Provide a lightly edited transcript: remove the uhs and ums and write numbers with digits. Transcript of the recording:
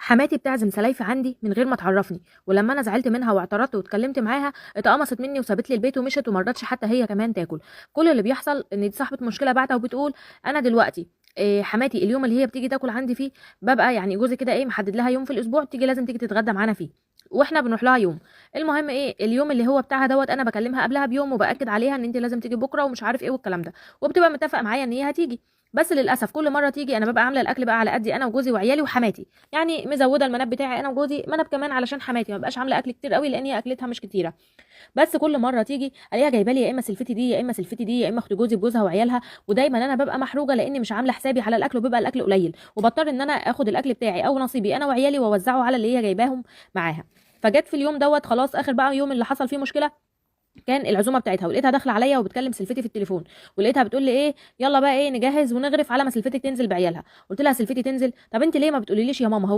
حماتي بتعزم سلايفة عندي من غير ما تعرفني، ولما انا زعلت منها واعترضت واتكلمت معاها اتقمصت مني وسابت لي البيت ومشت وما رضتش حتى هي كمان تاكل. كل اللي بيحصل ان دي صاحبه مشكله بعتها وبتقول انا دلوقتي حماتي اليوم اللي هي بتيجي تاكل عندي فيه ببقى يعني جوزي كده محدد لها يوم في الاسبوع تيجي لازم تيجي تتغدى معانا فيه، واحنا بنروح لها يوم. المهم اليوم اللي هو بتاعها دوت انا بكلمها قبلها بيوم وباكد عليها ان انت لازم تيجي بكره ومش عارف والكلام ده، وبتبقى متفقه معايا ان هي هتيجي. بس للاسف كل مره تيجي انا ببقى عامله الاكل بقى على قدي انا وجوزي وعيالي وحماتي، يعني مزوده المناب بتاعي انا وجوزي مناب كمان علشان حماتي ما بقاش عامله اكل كتير قوي لان هي اكلتها مش كتيره. بس كل مره تيجي الاقيها جايبه لي يا اما سلفتي دي يا اما سلفتي دي يا اما اخت جوزي بجوزها وعيالها، ودايما انا ببقى محروجه لاني مش عامله حسابي على الاكل وبيبقى الاكل قليل، وبضطر ان انا اخد الاكل بتاعي او نصيبي انا وعيالي واوزعه على اللي هي جايباهم معاها. فجت في اليوم دوت خلاص اخر بقى يوم اللي حصل فيه مشكله، كان العزومه بتاعتها ولقيتها داخله عليا وبتكلم سلفتي في التليفون، ولقيتها بتقول لي يلا بقى نجهز ونغرف على ما سلفتك تنزل بعيالها. قلت لها سلفتي تنزل؟ طب انت ليه ما بتقوليليش يا ماما؟ هو